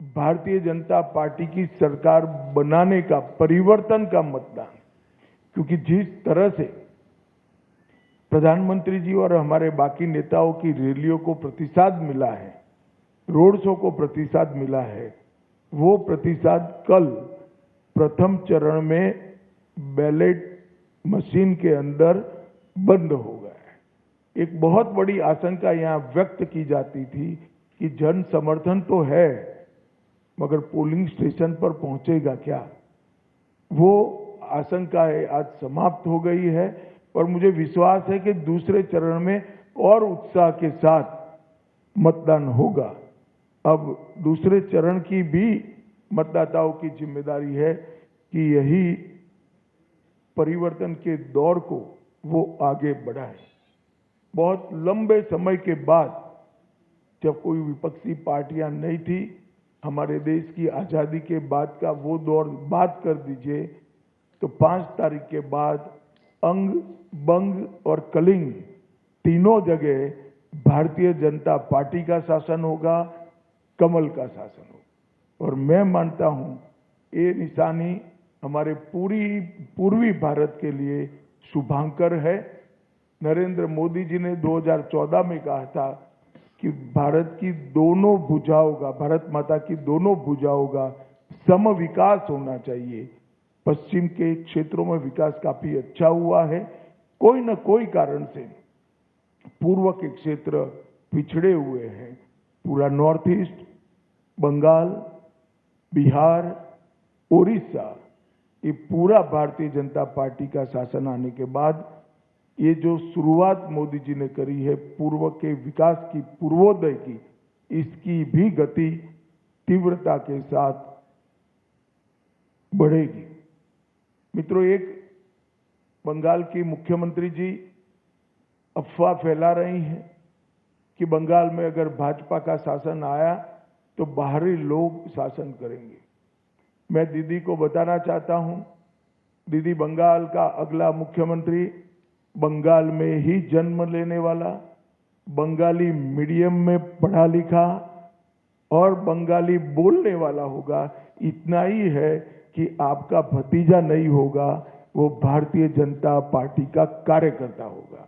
Bharatiya Janata party की सरकार बनाने का, परिवर्तन का मतदान। क्योंकि जिस तरह से प्रधानमंत्री जी और हमारे बाकी नेताओं की रैलियों को प्रतिसाद मिला है, रोड शो को प्रतिसाद मिला है, वो प्रतिसाद कल प्रथम चरण में बैलेट मशीन के अंदर बंद हो गया है। एक बहुत बड़ी आशंका यहां व्यक्त की जाती थी कि जन समर्थन तो है, मगर पोलिंग स्टेशन पर पहुंचेगा क्या? वो आशंका आज समाप्त हो गई है और मुझे विश्वास है कि दूसरे चरण में और उत्साह के साथ मतदान होगा। अब दूसरे चरण की भी मतदाताओं की जिम्मेदारी है कि यही परिवर्तन के दौर को वो आगे बढ़ाए। बहुत लंबे समय के बाद, जब कोई विपक्षी पार्टियां नहीं थी, हमारे देश की आजादी के बाद का वो दौर बात कर दीजिए, तो 5 तारीख के बाद अंग, बंग और कलिंग तीनों जगह भारतीय जनता पार्टी का शासन होगा, कमल का शासन होगा। और मैं मानता हूं ये निशानी हमारे पूर्वी भारत के लिए शुभांकर है। नरेंद्र मोदी जी ने 2014 में कहा था कि भारत की दोनों भुजाओं का, भारत माता की दोनों भुजाओं का सम विकास होना चाहिए। पश्चिम के क्षेत्रों में विकास काफी अच्छा हुआ है, कोई न कोई कारण से पूर्व के क्षेत्र पिछड़े हुए हैं। पूरा नॉर्थ ईस्ट, बंगाल, बिहार, उड़ीसा, ये पूरा भारतीय जनता पार्टी का शासन आने के बाद ये जो शुरुआत मोदी जी ने करी है पूर्व के विकास की, पूर्वोदय की, इसकी भी गति तीव्रता के साथ बढ़ेगी। मित्रों, एक बंगाल की मुख्यमंत्री जी अफवाह फैला रही हैं कि बंगाल में अगर भाजपा का शासन आया तो बाहरी लोग शासन करेंगे। मैं दीदी को बताना चाहता हूं, दीदी बंगाल का अगला मुख्यमंत्री बंगाल में ही जन्म लेने वाला, बंगाली मीडियम में पढ़ा लिखा और बंगाली बोलने वाला होगा। इतना ही है कि आपका भतीजा नहीं होगा, वो भारतीय जनता पार्टी का कार्यकर्ता होगा।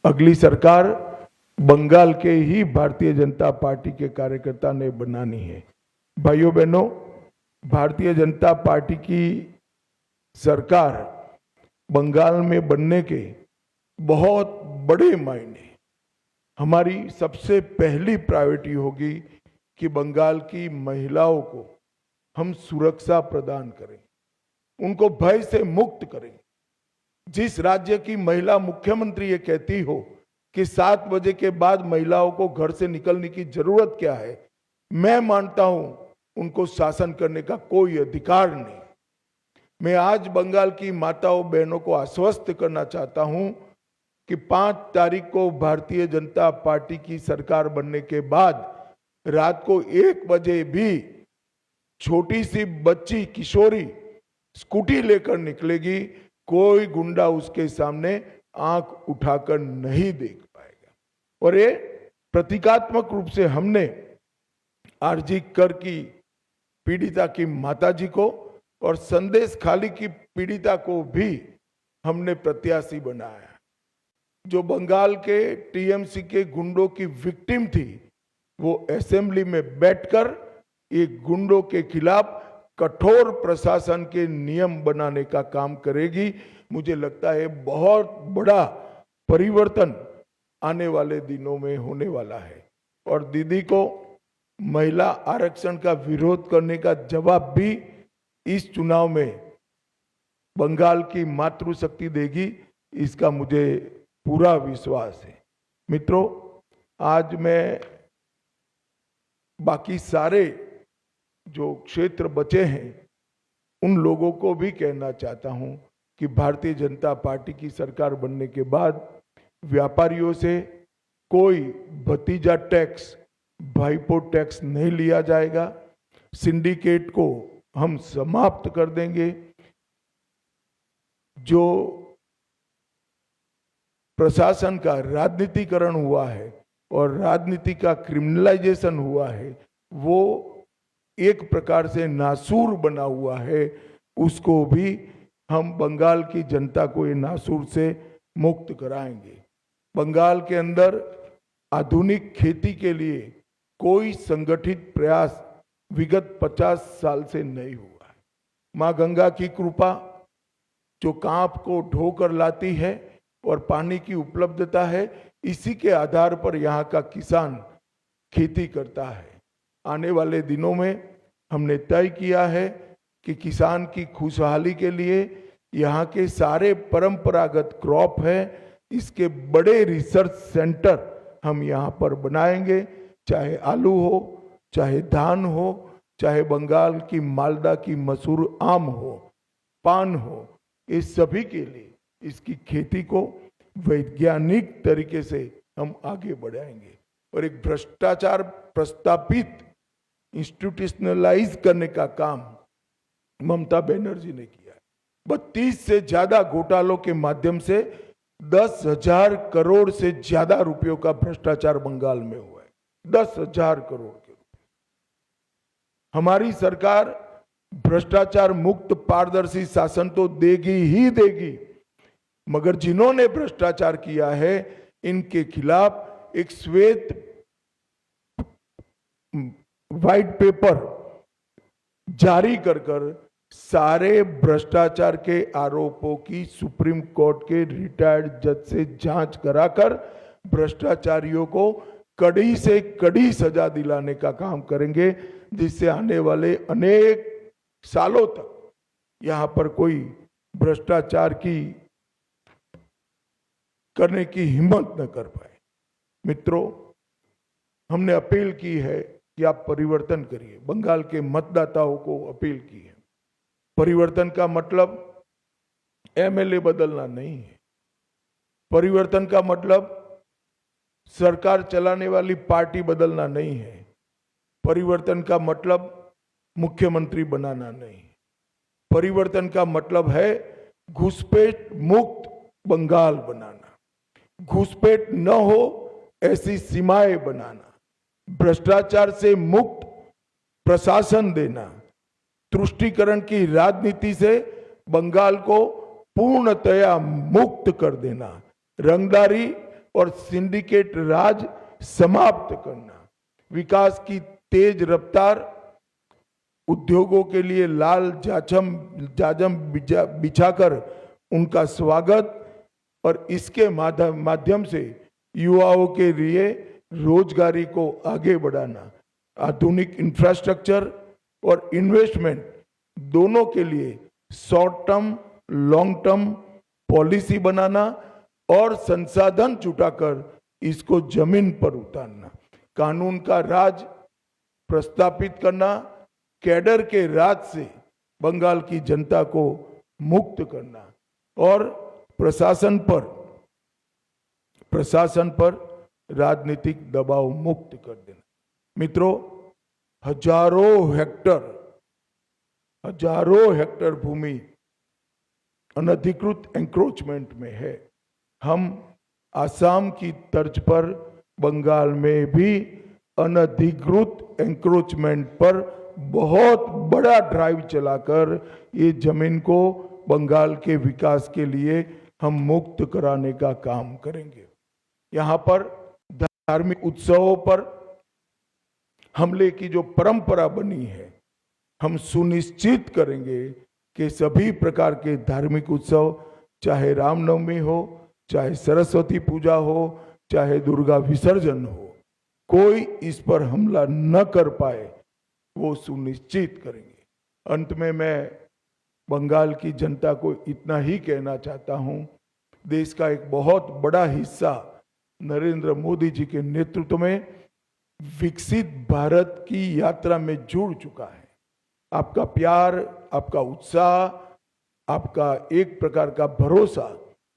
अगली सरकार बंगाल के ही भारतीय जनता पार्टी के कार्यकर्ता ने बनानी है। भाइयों बहनों, भारतीय जनता पार्टी की सरकार बंगाल में बनने के बहुत बड़े मायने, हमारी सबसे पहली प्रायोरिटी होगी कि बंगाल की महिलाओं को हम सुरक्षा प्रदान करें, उनको भय से मुक्त करें। जिस राज्य की महिला मुख्यमंत्री ये कहती हो कि 7 बजे के बाद महिलाओं को घर से निकलने की जरूरत क्या है, मैं मानता हूं उनको शासन करने का कोई अधिकार नहीं। मैं आज बंगाल की माताओं बहनों को आश्वस्त करना चाहता हूं कि 5 तारीख को भारतीय जनता पार्टी की सरकार बनने के बाद रात को 1 बजे भी छोटी सी बच्ची, किशोरी स्कूटी लेकर निकलेगी, कोई गुंडा उसके सामने आंख उठाकर नहीं देख पाएगा। और ये प्रतीकात्मक रूप से हमने आरजी कर की पीड़िता की माताजी को और संदेश खाली की पीड़िता को भी हमने प्रत्याशी बनाया। जो बंगाल के टीएमसी के गुंडों की विक्टिम थी, वो असेंबली में बैठकर एक गुंडों के खिलाफ कठोर प्रशासन के नियम बनाने का काम करेगी। मुझे लगता है बहुत बड़ा परिवर्तन आने वाले दिनों में होने वाला है। और दीदी को महिला आरक्षण का विरोध करने का जवाब भी इस चुनाव में बंगाल की मातृशक्ति देगी, इसका मुझे पूरा विश्वास है। मित्रों, आज मैं बाकी सारे जो क्षेत्र बचे हैं उन लोगों को भी कहना चाहता हूं कि भारतीय जनता पार्टी की सरकार बनने के बाद व्यापारियों से कोई भतीजा टैक्स, भाईपो टैक्स नहीं लिया जाएगा। सिंडिकेट को हम समाप्त कर देंगे। जो प्रशासन का राजनीतिकरण हुआ है और राजनीति का क्रिमिनलाइजेशन हुआ है, वो एक प्रकार से नासूर बना हुआ है, उसको भी हम बंगाल की जनता को ये नासूर से मुक्त कराएंगे। बंगाल के अंदर आधुनिक खेती के लिए कोई संगठित प्रयास विगत 50 साल से नहीं हुआ है। मां गंगा की कृपा जो कांप को ढोकर लाती है और पानी की उपलब्धता है, इसी के आधार पर यहाँ का किसान खेती करता है। आने वाले दिनों में हमने तय किया है कि किसान की खुशहाली के लिए यहाँ के सारे परंपरागत क्रॉप है, इसके बड़े रिसर्च सेंटर हम यहाँ पर बनाएंगे, चाहे आलू हो, चाहे धान हो, चाहे बंगाल की मालदा की मसूर आम हो, पान हो, इस सभी के लिए इसकी खेती को वैज्ञानिक तरीके से हम आगे बढ़ाएंगे। और एक भ्रष्टाचार प्रस्तापित इंस्टीट्यूशनलाइज करने का काम ममता बनर्जी ने किया है। 32 से ज्यादा घोटालों के माध्यम से 10,000 करोड़ से ज्यादा रुपयों का भ्रष्टाचार बंगाल में हुआ है। 10,000 करोड़ के। हमारी सरकार भ्रष्टाचार मुक्त पारदर्शी शासन तो देगी ही देगी, मगर जिन्होंने भ्रष्टाचार किया है इनके खिलाफ एक श्वेत व्हाइट पेपर जारी कर सारे भ्रष्टाचार के आरोपों की सुप्रीम कोर्ट के रिटायर्ड जज से जांच कराकर भ्रष्टाचारियों को कड़ी से कड़ी सजा दिलाने का काम करेंगे, जिससे आने वाले अनेक सालों तक यहां पर कोई भ्रष्टाचार की करने की हिम्मत न कर पाए। मित्रों, हमने अपील की है कि आप परिवर्तन करिए। बंगाल के मतदाताओं को अपील की है। परिवर्तन का मतलब एमएलए बदलना नहीं है। परिवर्तन का मतलब सरकार चलाने वाली पार्टी बदलना नहीं है। परिवर्तन का मतलब मुख्यमंत्री बनाना नहीं। परिवर्तन का मतलब है घुसपैठ मुक्त बंगाल बनाना, घुसपैठ न हो ऐसी सीमाएं बनाना, भ्रष्टाचार से मुक्त प्रशासन देना, तुष्टीकरण की राजनीति से बंगाल को पूर्णतया मुक्त कर देना, रंगदारी और सिंडिकेट राज समाप्त करना, विकास की तेज रफ्तार, उद्योगों के लिए लाल जाजम बिछाकर उनका स्वागत और इसके माध्यम से युवाओं के लिए रोजगारी को आगे बढ़ाना, आधुनिक इंफ्रास्ट्रक्चर और इन्वेस्टमेंट दोनों के लिए short term long term policy बनाना और संसाधन जुटाकर इसको जमीन पर उतारना, कानून का राज प्रस्तापित करना, कैडर के राज से बंगाल की जनता को मुक्त करना और प्रशासन पर राजनीतिक दबाव मुक्त कर देना। मित्रों, हजारों हेक्टर भूमि अनधिकृत एंक्रोचमेंट में है। हम आसाम की तर्ज पर बंगाल में भी अनधिकृत एंक्रोचमेंट पर बहुत बड़ा ड्राइव चलाकर ये जमीन को बंगाल के विकास के लिए हम मुक्त कराने का काम करेंगे। यहाँ पर धार्मिक उत्सवों पर हमले की जो परंपरा बनी है, हम सुनिश्चित करेंगे कि सभी प्रकार के धार्मिक उत्सव, चाहे रामनवमी हो, चाहे सरस्वती पूजा हो, चाहे दुर्गा विसर्जन हो, कोई इस पर हमला न कर पाए, वो सुनिश्चित करेंगे। अंत में मैं बंगाल की जनता को इतना ही कहना चाहता हूं, देश का एक बहुत बड़ा हिस्सा नरेंद्र मोदी जी के नेतृत्व में विकसित भारत की यात्रा में जुड़ चुका है। आपका प्यार, आपका उत्साह, आपका एक प्रकार का भरोसा,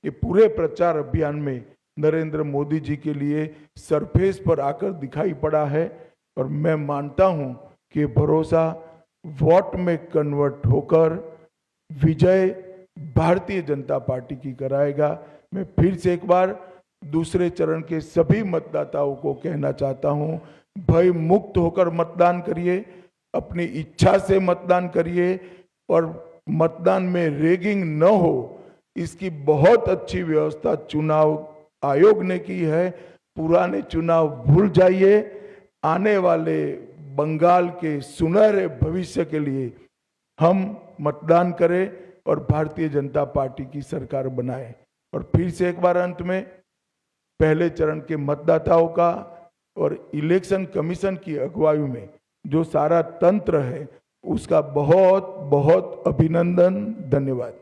ये पूरे प्रचार अभियान में नरेंद्र मोदी जी के लिए सरफेस पर आकर दिखाई पड़ा है और मैं मानता हूं कि भरोसा वोट में कन्वर्ट होकर विजय भारतीय जनता पार्टी की कराएगा। मैं फिर से एक बार दूसरे चरण के सभी मतदाताओं को कहना चाहता हूं, भय मुक्त होकर मतदान करिए, अपनी इच्छा से मतदान करिए और मतदान में रेगिंग न हो, इसकी बहुत अच्छी व्यवस्था चुनाव आयोग ने की है। पुराने चुनाव भूल जाइए, आने वाले बंगाल के सुनहरे भविष्य के लिए हम मतदान करें और भारतीय जनता पार्टी की सरकार बनाएं। और फिर से एक बार अंत में पहले चरण के मतदाताओं का और इलेक्शन कमीशन की अगुवाई में जो सारा तंत्र है उसका बहुत बहुत अभिनंदन, धन्यवाद।